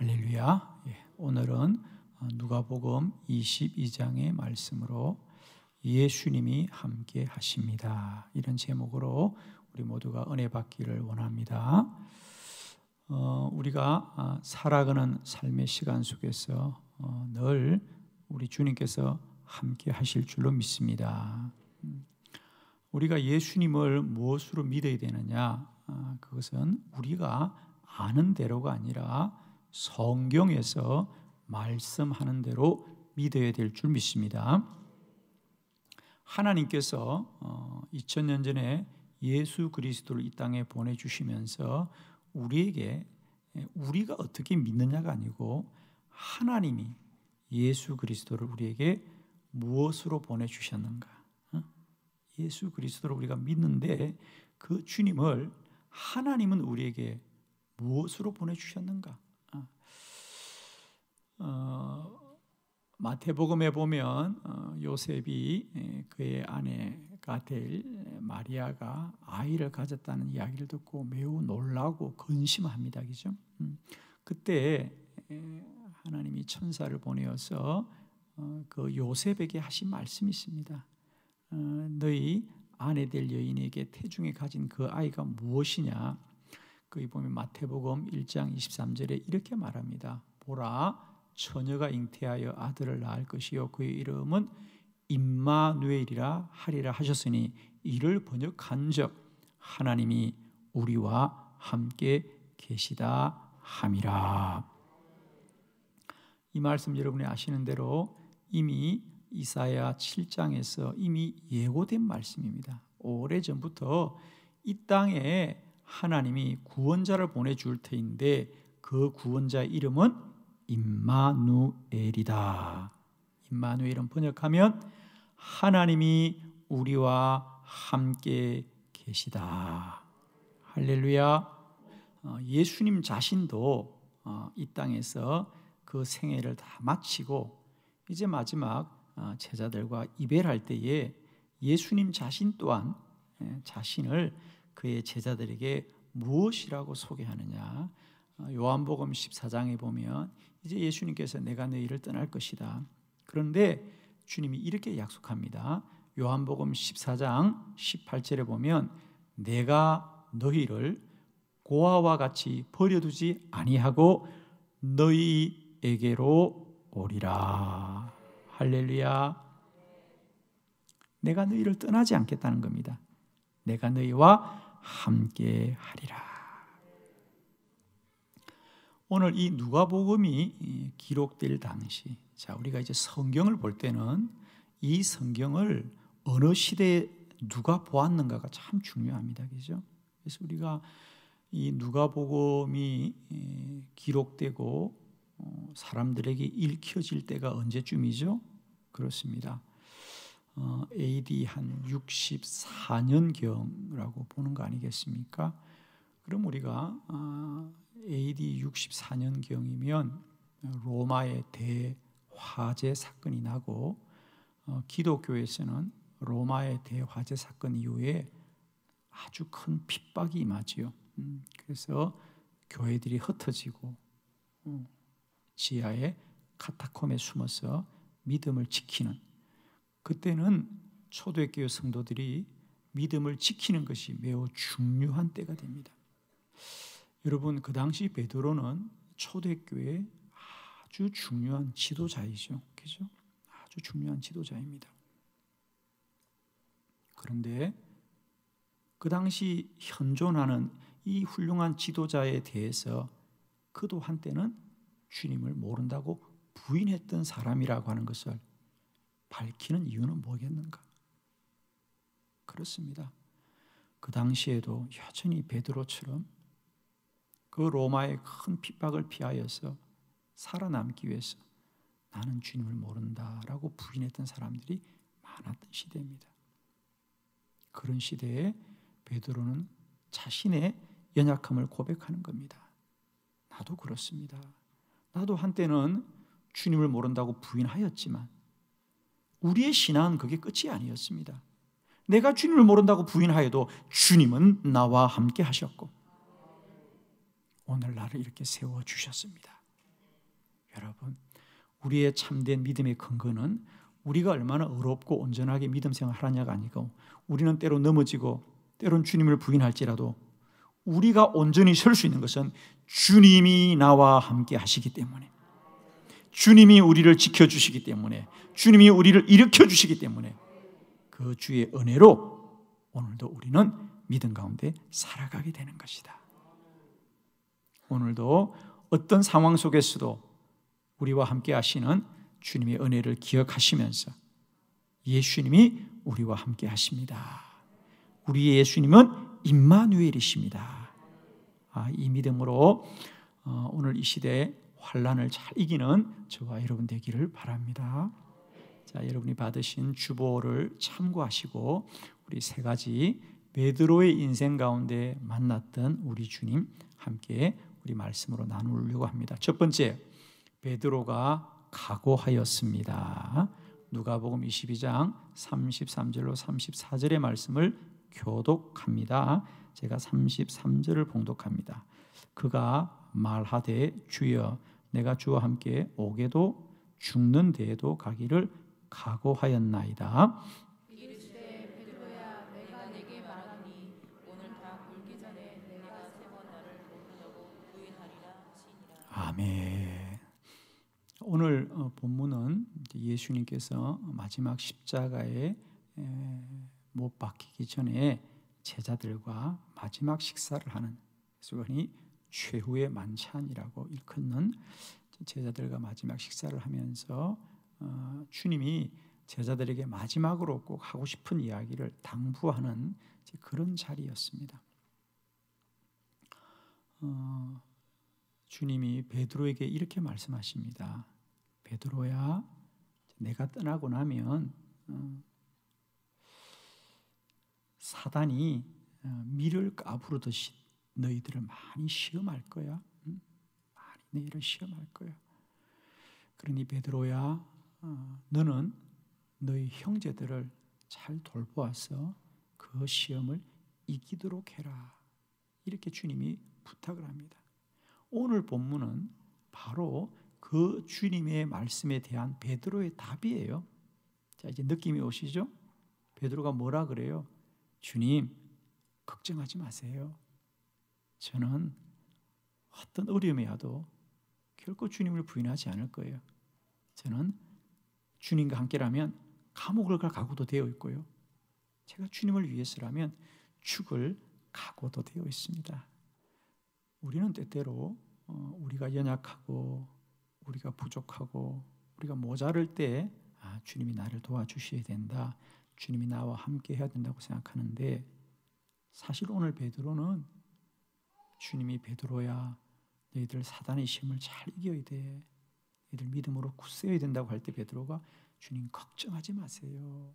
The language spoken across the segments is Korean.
할렐루야. 오늘은 누가복음 22장의 말씀으로 예수님이 함께 하십니다. 이런 제목으로 우리 모두가 은혜 받기를 원합니다. 우리가 살아가는 삶의 시간 속에서 늘 우리 주님께서 함께 하실 줄로 믿습니다. 우리가 예수님을 무엇으로 믿어야 되느냐? 그것은 우리가 아는 대로가 아니라 성경에서 말씀하는 대로 믿어야 될 줄 믿습니다. 하나님께서 2000년 전에 예수 그리스도를 이 땅에 보내주시면서 우리에게 우리가 어떻게 믿느냐가 아니고 하나님이 예수 그리스도를 우리에게 무엇으로 보내주셨는가? 예수 그리스도를 우리가 믿는데 그 주님을 하나님은 우리에게 무엇으로 보내주셨는가? 마태복음에 보면 요셉이 그의 아내가 될 마리아가 아이를 가졌다는 이야기를 듣고 매우 놀라고 근심합니다. 그죠? 그때 하나님이 천사를 보내어서 그 요셉에게 하신 말씀이 있습니다. 너희 아내 될 여인에게 태중에 가진 그 아이가 무엇이냐? 거기 보면 마태복음 1장 23절에 이렇게 말합니다. 보라, 처녀가 잉태하여 아들을 낳을 것이요 그의 이름은 임마누엘이라 하리라 하셨으니 이를 번역한즉 하나님이 우리와 함께 계시다 함이라. 이 말씀 여러분이 아시는 대로 이미 이사야 7장에서 이미 예고된 말씀입니다. 오래전부터 이 땅에 하나님이 구원자를 보내줄 터인데 그 구원자 이름은 임마누엘이다. 임마누엘은 번역하면 하나님이 우리와 함께 계시다. 할렐루야. 예수님 자신도 이 땅에서 그 생애를 다 마치고 이제 마지막 제자들과 이별할 때에 예수님 자신 또한 자신을 그의 제자들에게 무엇이라고 소개하느냐? 요한복음 14장에 보면 이제 예수님께서 내가 너희를 떠날 것이다. 그런데 주님이 이렇게 약속합니다. 요한복음 14장 18절에 보면 내가 너희를 고아와 같이 버려두지 아니하고 너희에게로 오리라. 할렐루야. 내가 너희를 떠나지 않겠다는 겁니다. 내가 너희와 함께 하리라. 오늘 이 누가복음이 기록될 당시, 자 우리가 이제 성경을 볼 때는 이 성경을 어느 시대에 누가 보았는가가 참 중요합니다, 그죠? 그래서 우리가 이 누가복음이 기록되고 사람들에게 읽혀질 때가 언제쯤이죠? 그렇습니다. AD 한 64년경이라고 보는 거 아니겠습니까? 그럼 우리가 AD 64년경이면 로마의 대화재 사건이 나고 기독교에서는 로마의 대화재 사건 이후에 아주 큰 핍박이 임하지요. 그래서 교회들이 흩어지고 지하의 카타콤에 숨어서 믿음을 지키는, 그때는 초대교회 성도들이 믿음을 지키는 것이 매우 중요한 때가 됩니다. 여러분, 그 당시 베드로는 초대교회의 아주 중요한 지도자이죠. 그죠? 아주 중요한 지도자입니다. 그런데 그 당시 현존하는 이 훌륭한 지도자에 대해서 그도 한때는 주님을 모른다고 부인했던 사람이라고 하는 것을 밝히는 이유는 뭐겠는가? 그렇습니다. 그 당시에도 여전히 베드로처럼 그 로마의 큰 핍박을 피하여서 살아남기 위해서 나는 주님을 모른다라고 부인했던 사람들이 많았던 시대입니다. 그런 시대에 베드로는 자신의 연약함을 고백하는 겁니다. 나도 그렇습니다. 나도 한때는 주님을 모른다고 부인하였지만 우리의 신앙은 그게 끝이 아니었습니다. 내가 주님을 모른다고 부인하여도 주님은 나와 함께 하셨고 오늘 나를 이렇게 세워주셨습니다. 여러분, 우리의 참된 믿음의 근거는 우리가 얼마나 의롭고 온전하게 믿음 생활하냐가 아니고, 우리는 때로 넘어지고 때론 주님을 부인할지라도 우리가 온전히 설 수 있는 것은 주님이 나와 함께 하시기 때문에, 주님이 우리를 지켜주시기 때문에, 주님이 우리를 일으켜 주시기 때문에, 그 주의 은혜로 오늘도 우리는 믿음 가운데 살아가게 되는 것이다. 오늘도 어떤 상황 속에서도 우리와 함께 하시는 주님의 은혜를 기억하시면서 예수님이 우리와 함께 하십니다. 우리의 예수님은 임마누엘이십니다. 이 믿음으로 오늘 이 시대의 환난을 잘 이기는 저와 여러분 되기를 바랍니다. 자, 여러분이 받으신 주보를 참고하시고 우리 세 가지 베드로의 인생 가운데 만났던 우리 주님 함께 우리 말씀으로 나누려고 합니다. 첫 번째, 베드로가 각오하였습니다. 누가복음 22장 33절로 34절의 말씀을 교독합니다. 제가 33절을 봉독합니다. 그가 말하되 주여 내가 주와 함께 오게도 죽는 데에도 가기를 각오하였나이다. 이르시되 베드로야 내가 네게 말하노니 오늘 다 굴기 전에 내가 세 번 나를 모른다고 부인하리라 하시니라. 아멘. 오늘 본문은 예수님께서 마지막 십자가에 못 박히기 전에 제자들과 마지막 식사를 하는, 그래서 최후의 만찬이라고 일컫는 제자들과 마지막 식사를 하면서 주님이 제자들에게 마지막으로 꼭 하고 싶은 이야기를 당부하는 그런 자리였습니다. 주님이 베드로에게 이렇게 말씀하십니다. 베드로야, 내가 떠나고 나면 사단이 밀을 까부르듯이 너희들을 많이 시험할 거야. 많이 너희를 시험할 거야. 그러니 베드로야, 너는 너희 형제들을 잘 돌보아서 그 시험을 이기도록 해라. 이렇게 주님이 부탁을 합니다. 오늘 본문은 바로 그 주님의 말씀에 대한 베드로의 답이에요. 자, 이제 느낌이 오시죠? 베드로가 뭐라 그래요? 주님, 걱정하지 마세요. 저는 어떤 어려움이 와도 결코 주님을 부인하지 않을 거예요. 저는 주님과 함께라면 감옥을 갈 각오도 되어 있고요. 제가 주님을 위해서라면 죽을 각오도 되어 있습니다. 우리는 때때로 우리가 연약하고 우리가 부족하고 우리가 모자랄 때 주님이 나를 도와주셔야 된다, 주님이 나와 함께 해야 된다고 생각하는데, 사실 오늘 베드로는 주님이 베드로야 너희들 사단의 시험을 잘 이겨야 돼, 너희들 믿음으로 굳세어야 된다고 할 때 베드로가 주님 걱정하지 마세요.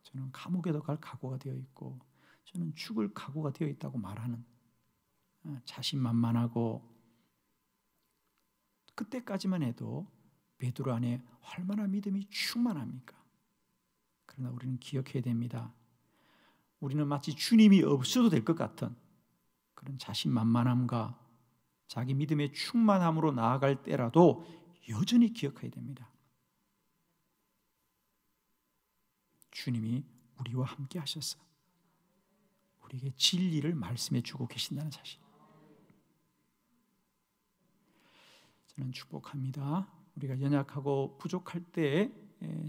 저는 감옥에도 갈 각오가 되어 있고 저는 죽을 각오가 되어 있다고 말하는, 자신만만하고 그때까지만 해도 베드로 안에 얼마나 믿음이 충만합니까? 그러나 우리는 기억해야 됩니다. 우리는 마치 주님이 없어도 될 것 같은 그런 자신만만함과 자기 믿음의 충만함으로 나아갈 때라도 여전히 기억해야 됩니다. 주님이 우리와 함께 하셔서 우리에게 진리를 말씀해 주고 계신다는 사실, 저는 축복합니다. 우리가 연약하고 부족할 때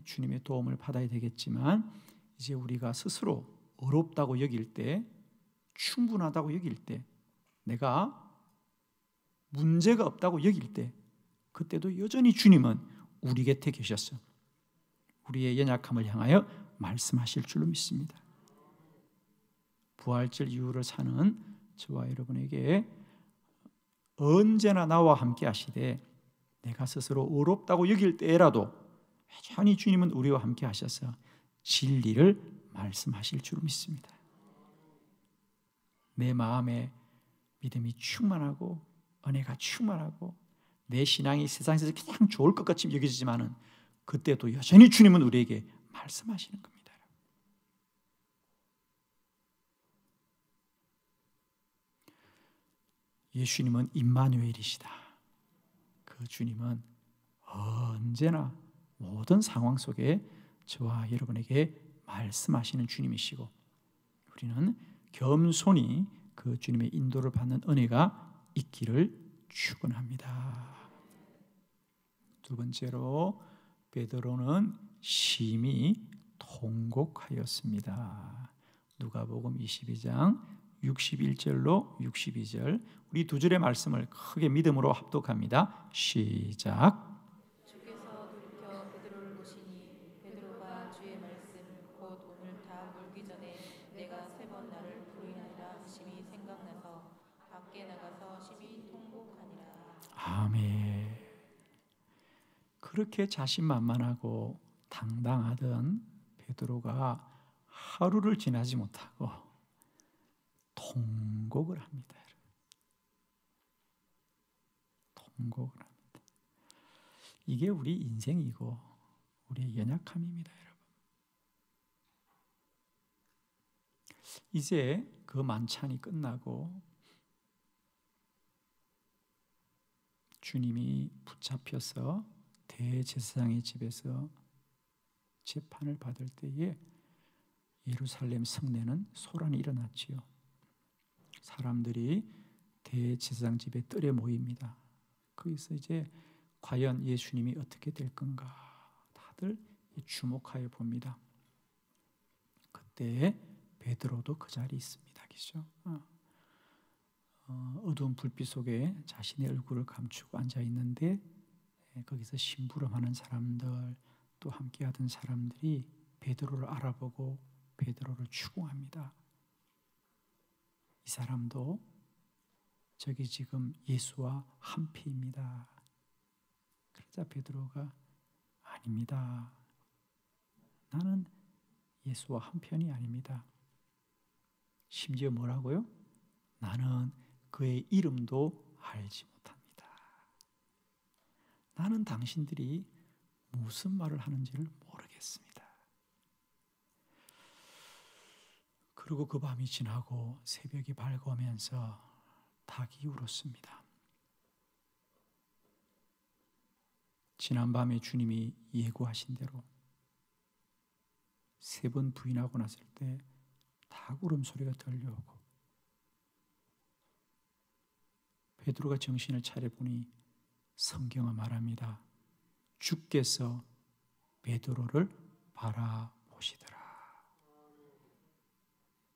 주님의 도움을 받아야 되겠지만, 이제 우리가 스스로 어렵다고 여길 때, 충분하다고 여길 때, 내가 문제가 없다고 여길 때, 그때도 여전히 주님은 우리 곁에 계셨어 우리의 연약함을 향하여 말씀하실 줄로 믿습니다. 부활절 이후를 사는 저와 여러분에게 언제나 나와 함께 하시되, 내가 스스로 어렵다고 여길 때라도 여전히 주님은 우리와 함께 하셔서 진리를 말씀하실 줄 믿습니다. 내 마음에 믿음이 충만하고 은혜가 충만하고 내 신앙이 세상에서 가장 좋을 것 같이 여겨지지만은, 그때도 여전히 주님은 우리에게 말씀하시는 겁니다. 예수님은 임마누엘이시다. 그 주님은 언제나 모든 상황 속에 저와 여러분에게 말씀하시는 주님이시고 우리는 겸손히 그 주님의 인도를 받는 은혜가 있기를 축원합니다. 두 번째로 베드로는 심히 통곡하였습니다. 누가복음 22장 61절로 62절 우리 두 줄의 말씀을 크게 믿음으로 합독합니다. 시작. 주께서 돌이켜 베드로를 보시니 베드로가 주의 말씀 곧 오늘 다 물기 전에 내가 3번 나를 부인하리라 하심이 생각나서 밖에 나가서 심히 통곡하니라. 아멘. 그렇게 자신만만하고 당당하던 베드로가 하루를 지나지 못하고 통곡을 합니다. 통곡을 합니다. 이게 우리 인생이고 우리의 연약함입니다, 여러분. 이제 그 만찬이 끝나고 주님이 붙잡혀서 대제사장의 집에서 재판을 받을 때에 예루살렘 성내는 소란이 일어났지요. 사람들이 대제사장 집에 뜰에 모입니다. 거기서 이제 과연 예수님이 어떻게 될 건가 다들 주목하여 봅니다. 그때 베드로도 그 자리에 있습니다. 그죠? 어두운 불빛 속에 자신의 얼굴을 감추고 앉아 있는데 거기서 심부름하는 사람들 또 함께하던 사람들이 베드로를 알아보고 베드로를 추궁합니다. 이 사람도 저기 지금 예수와 한패입니다. 그러자 베드로가 아닙니다. 나는 예수와 한편이 아닙니다. 심지어 뭐라고요? 나는 그의 이름도 알지 못합니다. 나는 당신들이 무슨 말을 하는지를 모르겠습니다. 그리고 그 밤이 지나고 새벽이 밝아오면서 닭이 울었습니다. 지난밤에 주님이 예고하신 대로 3번 부인하고 났을 때 닭 울음소리가 들려오고 베드로가 정신을 차려보니 성경은 말합니다. 주께서 베드로를 바라보시더라.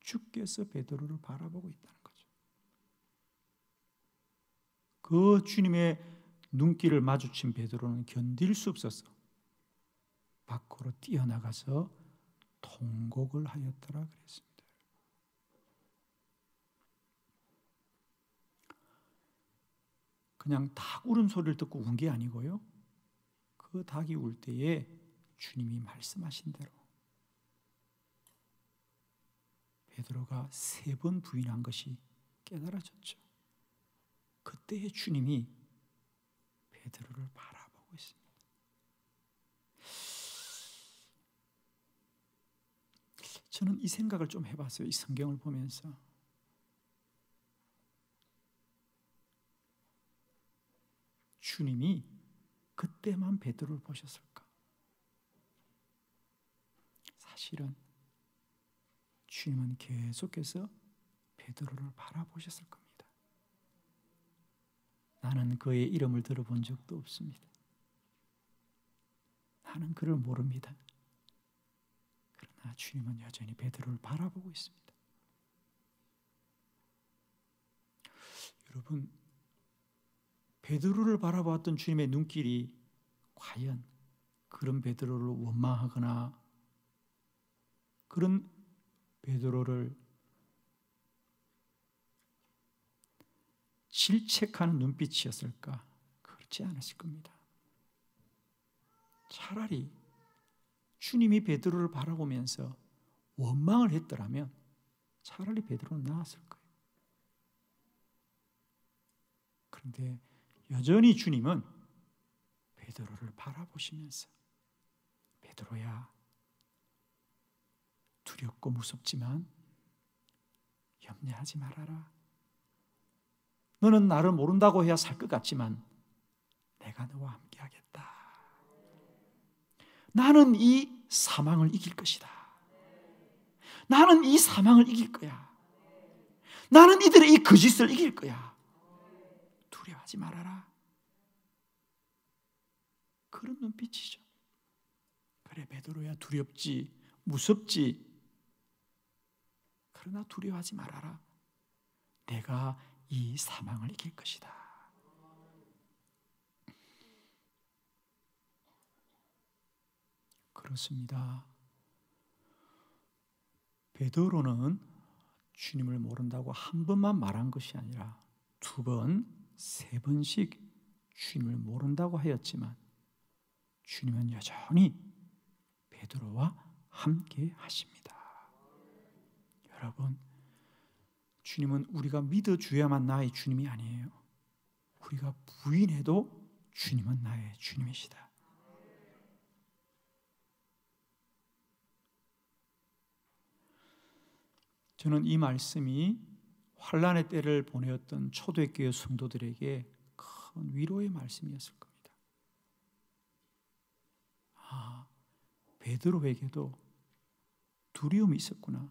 주께서 베드로를 바라보고 있다는 거죠. 그 주님의 눈길을 마주친 베드로는 견딜 수 없어서 밖으로 뛰어나가서 통곡을 하였더라 그랬습니다. 그냥 닭 울음소리를 듣고 운 게 아니고요. 그 닭이 울 때에 주님이 말씀하신 대로 베드로가 3번 부인한 것이 깨달아졌죠. 그때의 주님이 베드로를 바라보고 있습니다. 저는 이 생각을 좀 해봤어요. 이 성경을 보면서. 주님이 그때만 베드로를 보셨을까? 사실은 주님은 계속해서 베드로를 바라보셨을 겁니다. 나는 그의 이름을 들어본 적도 없습니다. 나는 그를 모릅니다. 그러나 주님은 여전히 베드로를 바라보고 있습니다. 여러분, 베드로를 바라보았던 주님의 눈길이 과연 그런 베드로를 원망하거나 그런 베드로를 질책하는 눈빛이었을까? 그렇지 않았을 겁니다. 차라리 주님이 베드로를 바라보면서 원망을 했더라면 차라리 베드로는 나았을 거예요. 그런데 여전히 주님은 베드로를 바라보시면서 베드로야, 두렵고 무섭지만 염려하지 말아라. 너는 나를 모른다고 해야 살 것 같지만 내가 너와 함께하겠다. 나는 이 사망을 이길 것이다. 나는 이 사망을 이길 거야. 나는 이들의 이 거짓을 이길 거야. 두려워하지 말아라. 그런 눈빛이죠. 그래, 베드로야, 두렵지, 무섭지. 그러나 두려워하지 말아라. 내가 이 사망을 이길 것이다. 그렇습니다. 베드로는 주님을 모른다고 한 번만 말한 것이 아니라 두 번, 세 번씩 주님을 모른다고 하였지만 주님은 여전히 베드로와 함께 하십니다. 여러분, 주님은 우리가 믿어줘야만 나의 주님이 아니에요. 우리가 부인해도 주님은 나의 주님이시다. 저는 이 말씀이 환난의 때를 보내었던 초대교회 성도들에게 큰 위로의 말씀이었을 겁니다. 아, 베드로에게도 두려움이 있었구나.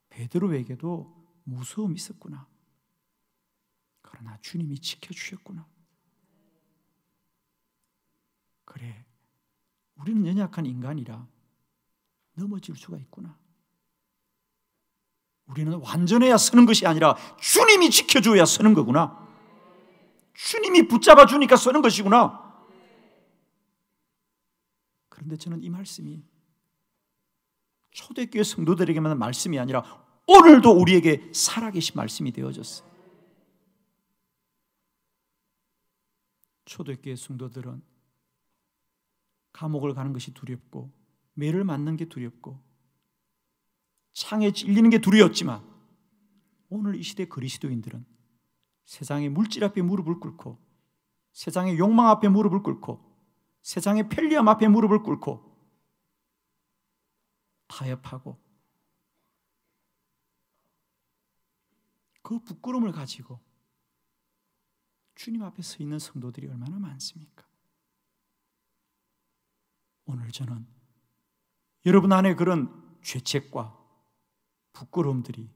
베드로에게도 무서움이 있었구나. 그러나 주님이 지켜주셨구나. 그래, 우리는 연약한 인간이라 넘어질 수가 있구나. 우리는 완전해야 서는 것이 아니라 주님이 지켜줘야 서는 거구나. 주님이 붙잡아 주니까 서는 것이구나. 그런데 저는 이 말씀이 초대교회 성도들에게만 말씀이 아니라 오늘도 우리에게 살아계신 말씀이 되어졌어요. 초대교회 성도들은 감옥을 가는 것이 두렵고 매를 맞는 게 두렵고 창에 찔리는 게 두려웠지만 오늘 이 시대 그리스도인들은 세상의 물질 앞에 무릎을 꿇고 세상의 욕망 앞에 무릎을 꿇고 세상의 편리함 앞에 무릎을 꿇고 타협하고 그 부끄러움을 가지고 주님 앞에 서 있는 성도들이 얼마나 많습니까? 오늘 저는 여러분 안에 그런 죄책과 부끄러움들이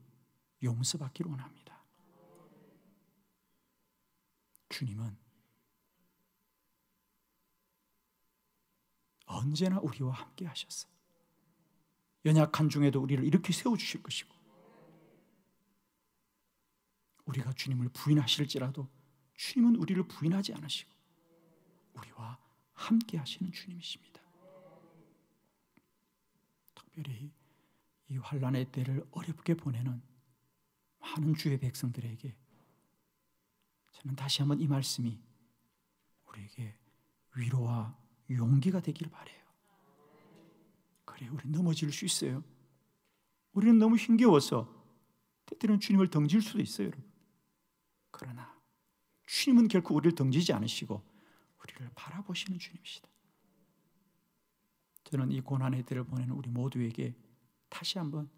용서받기를 원합니다. 주님은 언제나 우리와 함께 하셨어요. 연약한 중에도 우리를 이렇게 세워주실 것이고 우리가 주님을 부인하실지라도 주님은 우리를 부인하지 않으시고 우리와 함께 하시는 주님이십니다. 특별히 이 환난의 때를 어렵게 보내는 많은 주의 백성들에게 저는 다시 한번 이 말씀이 우리에게 위로와 용기가 되길 바라요. 그래, 우리 넘어질 수 있어요. 우리는 너무 힘겨워서 때때로는 주님을 덩질 수도 있어요, 여러분. 그러나 주님은 결코 우리를 덩지지 않으시고 우리를 바라보시는 주님이시다. 저는 이 고난의 때를 보내는 우리 모두에게 다시 한번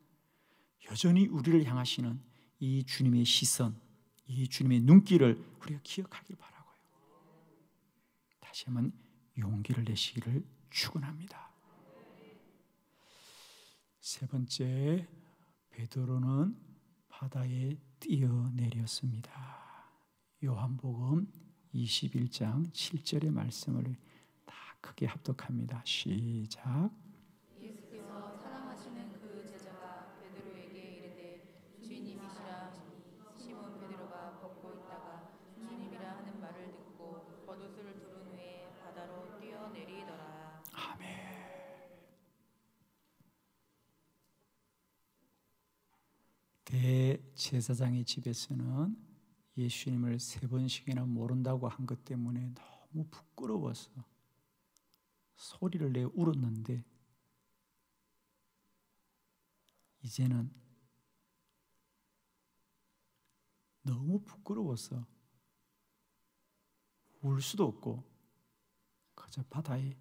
여전히 우리를 향하시는 이 주님의 시선, 이 주님의 눈길을 우리가 기억하길 바라고요. 다시 한번 용기를 내시기를 축원합니다. 세 번째, 베드로는 바다에 뛰어내렸습니다. 요한복음 21장 7절의 말씀을 다 크게 합독합니다. 시작. 예수께서 사랑하시는 그 제자가 베드로에게 이르되 주님이시라 하시니 시몬 베드로가 걷고 있다가 주님이라 하는 말을 듣고 겉옷을 두른 후에 바다로 뛰어내리더라. 아멘. 대제사장의 집에서는 예수님을 3번씩이나 모른다고 한 것 때문에 너무 부끄러워서 소리를 내 울었는데 이제는 너무 부끄러워서 울 수도 없고 그저 바다에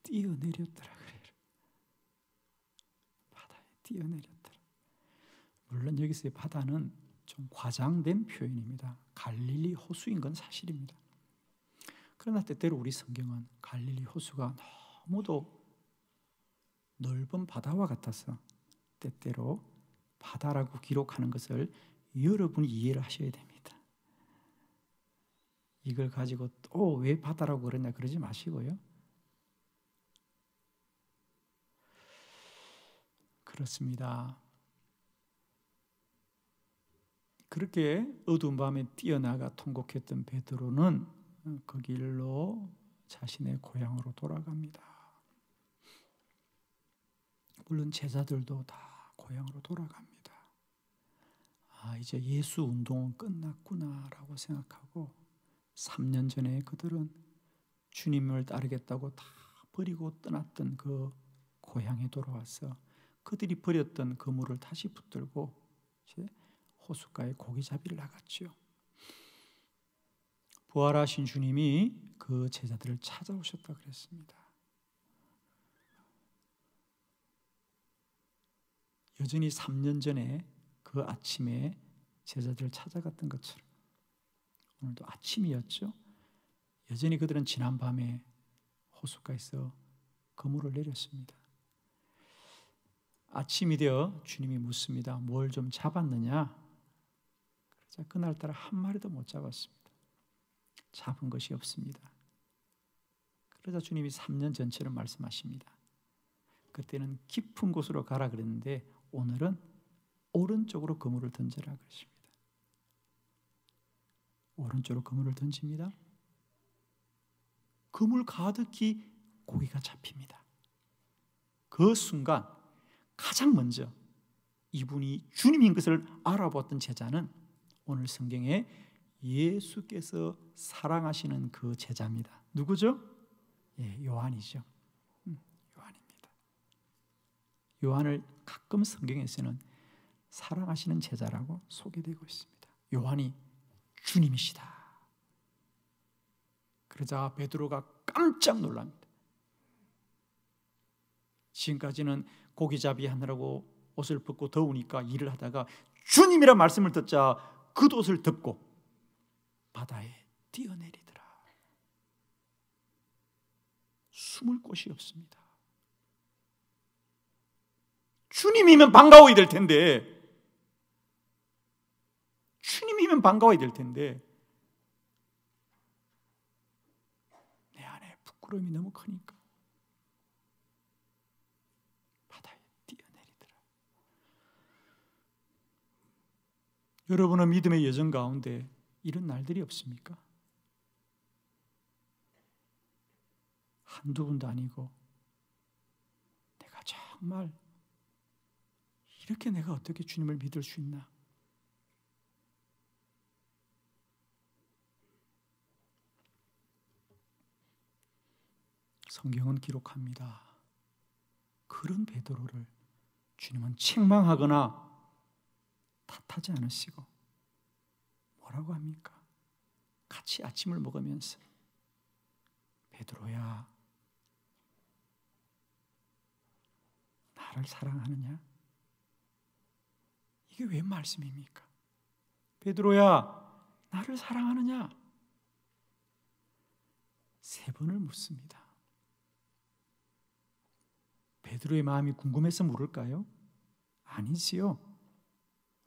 뛰어내렸더라 그래요. 바다에 뛰어내렸더라. 물론 여기서의 바다는 좀 과장된 표현입니다. 갈릴리 호수인 건 사실입니다. 그러나 때때로 우리 성경은 갈릴리 호수가 너무도 넓은 바다와 같아서 때때로 바다라고 기록하는 것을 여러분이 이해를 하셔야 됩니다. 이걸 가지고 또 왜 바다라고 그러냐 그러지 마시고요. 그렇습니다. 그렇게 어두운 밤에 뛰어나가 통곡했던 베드로는 그 길로 자신의 고향으로 돌아갑니다. 물론 제자들도 다 고향으로 돌아갑니다. 이제 예수 운동은 끝났구나라고 생각하고 3년 전에 그들은 주님을 따르겠다고 다 버리고 떠났던 그 고향에 돌아와서 그들이 버렸던 그물을 다시 붙들고 이제 호숫가에 고기잡이를 나갔죠. 부활하신 주님이 그 제자들을 찾아오셨다 그랬습니다. 여전히 3년 전에 그 아침에 제자들을 찾아갔던 것처럼 오늘도 아침이었죠. 여전히 그들은 지난밤에 호숫가에서 그물을 내렸습니다. 아침이 되어 주님이 묻습니다. 뭘 좀 잡았느냐? 그러자 그날따라 한 마리도 못 잡았습니다. 잡은 것이 없습니다. 그러자 주님이 3년 전처럼 말씀하십니다. 그때는 깊은 곳으로 가라 그랬는데 오늘은 오른쪽으로 그물을 던져라 그러십니다. 오른쪽으로 그물을 던집니다. 그물 가득히 고기가 잡힙니다. 그 순간 가장 먼저 이분이 주님인 것을 알아보았던 제자는 오늘 성경에 예수께서 사랑하시는 그 제자입니다. 누구죠? 요한이죠. 요한입니다. 요한을 가끔 성경에서는 사랑하시는 제자라고 소개되고 있습니다. 요한이 주님이시다. 그러자 베드로가 깜짝 놀랍니다. 지금까지는 고기잡이 하느라고 옷을 벗고 더우니까 일을 하다가 주님이란 말씀을 듣자 겉옷을 덮고 바다에 뛰어내리더라. 숨을 곳이 없습니다. 주님이면 반가워야 될 텐데, 주님이면 반가워야 될 텐데 내 안에 부끄러움이 너무 크니까 바다에 뛰어내리더라. 여러분은 믿음의 여정 가운데 이런 날들이 없습니까? 한두 번도 아니고 내가 정말 이렇게 내가 어떻게 주님을 믿을 수 있나? 성경은 기록합니다. 그런 베드로를 주님은 책망하거나 탓하지 않으시고 뭐라고 합니까? 같이 아침을 먹으면서 베드로야, 나를 사랑하느냐? 이게 웬 말씀입니까? 베드로야, 나를 사랑하느냐? 3번을 묻습니다. 베드로의 마음이 궁금해서 물을까요? 아니지요.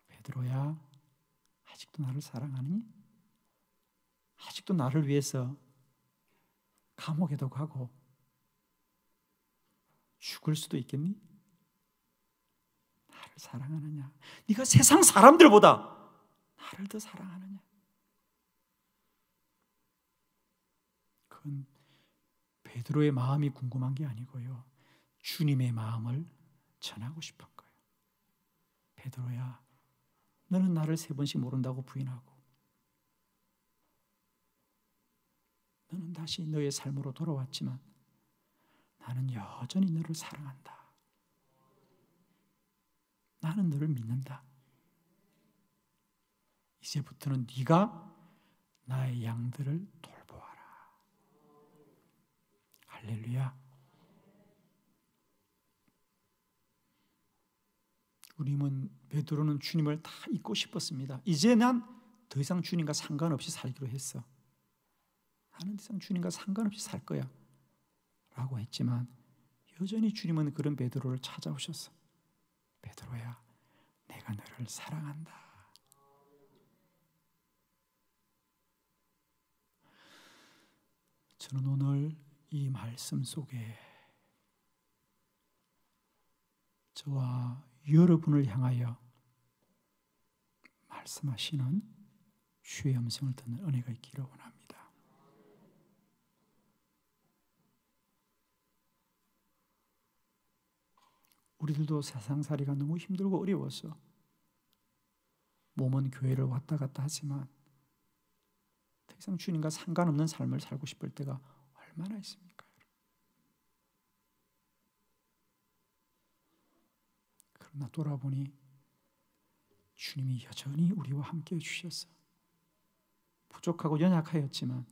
베드로야, 아직도 나를 사랑하니? 아직도 나를 위해서 감옥에도 가고 죽을 수도 있겠니? 나를 사랑하느냐? 네가 세상 사람들보다 나를 더 사랑하느냐? 그건 베드로의 마음이 궁금한 게 아니고요, 주님의 마음을 전하고 싶은 거예요. 베드로야, 너는 나를 3번씩 모른다고 부인하고 너는 다시 너의 삶으로 돌아왔지만 나는 여전히 너를 사랑한다. 나는 너를 믿는다. 이제부터는 네가 나의 양들을 돌보아라. 할렐루야. 우리는 베드로는 주님을 다 잊고 싶었습니다. 이제 난 더 이상 주님과 상관없이 살기로 했어. 나는 더 이상 주님과 상관없이 살 거야 라고 했지만 여전히 주님은 그런 베드로를 찾아오셨어. 베드로야, 내가 너를 사랑한다. 저는 오늘 이 말씀 속에 저와 여러분을 향하여 말씀하시는 주의 음성을 듣는 은혜가 있기를 원합니다. 우리들도 세상살이가 너무 힘들고 어려워서 몸은 교회를 왔다 갔다 하지만 더 이상 주님과 상관없는 삶을 살고 싶을 때가 얼마나 있습니까? 그러나 돌아보니 주님이 여전히 우리와 함께 해주셔서 부족하고 연약하였지만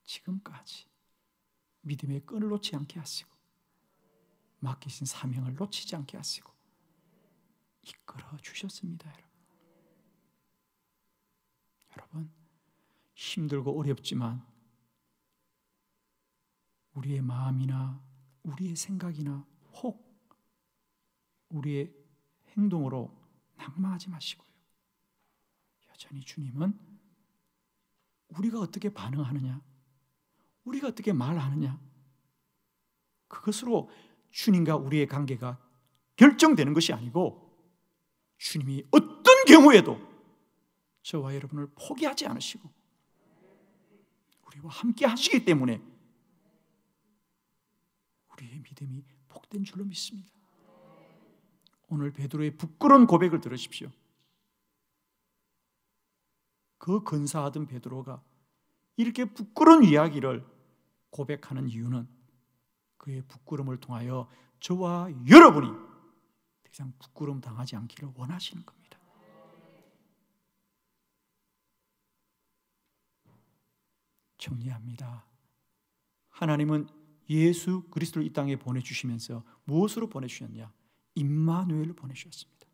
지금까지 믿음의 끈을 놓지 않게 하시고 맡기신 사명을 놓치지 않게 하시고 이끌어 주셨습니다. 여러분, 힘들고 어렵지만 우리의 마음이나 우리의 생각이나 혹 우리의 행동으로 낙마하지 마시고요. 여전히 주님은 우리가 어떻게 반응하느냐, 우리가 어떻게 말하느냐, 그것으로 주님과 우리의 관계가 결정되는 것이 아니고 주님이 어떤 경우에도 저와 여러분을 포기하지 않으시고 우리와 함께 하시기 때문에 우리의 믿음이 복된 줄로 믿습니다. 오늘 베드로의 부끄러운 고백을 들으십시오. 그 근사하던 베드로가 이렇게 부끄러운 이야기를 고백하는 이유는 그의 부끄러움을 통하여 저와 여러분이 더 이상 부끄러움 당하지 않기를 원하시는 겁니다. 정리합니다. 하나님은 예수 그리스도를 이 땅에 보내주시면서 무엇으로 보내주셨냐? 임마누엘을 보내주셨습니다.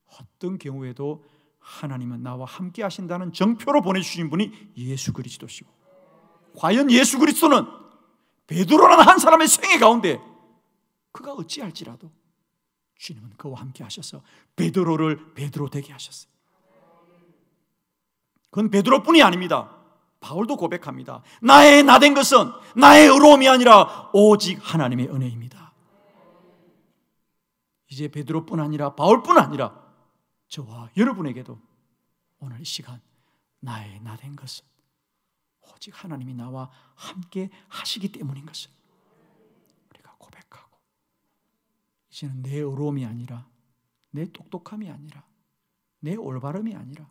어떤 경우에도 하나님은 나와 함께 하신다는 정표로 보내주신 분이 예수 그리스도시고, 과연 예수 그리스도는 베드로라는 한 사람의 생애 가운데 그가 어찌할지라도 주님은 그와 함께 하셔서 베드로를 베드로 되게 하셨어요. 그건 베드로뿐이 아닙니다. 바울도 고백합니다. 나의 나된 것은 나의 의로움이 아니라 오직 하나님의 은혜입니다. 이제 베드로뿐 아니라 바울뿐 아니라 저와 여러분에게도 오늘 이 시간 나의 나된 것은 오직 하나님이 나와 함께 하시기 때문인 것을 우리가 고백하고, 이제는 내 의로움이 아니라, 내 똑똑함이 아니라, 내 올바름이 아니라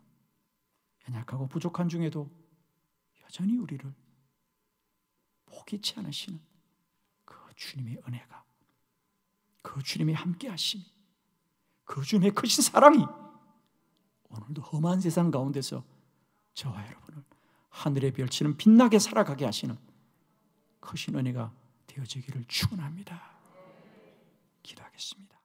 연약하고 부족한 중에도 여전히 우리를 포기치 않으시는 그 주님의 은혜가, 그 주님의 함께 하심이, 그 주님의 크신 사랑이 오늘도 험한 세상 가운데서 저와 여러분을 하늘의 별처럼 빛나게 살아가게 하시는 크신 은혜가 되어지기를 축원합니다. 기도하겠습니다.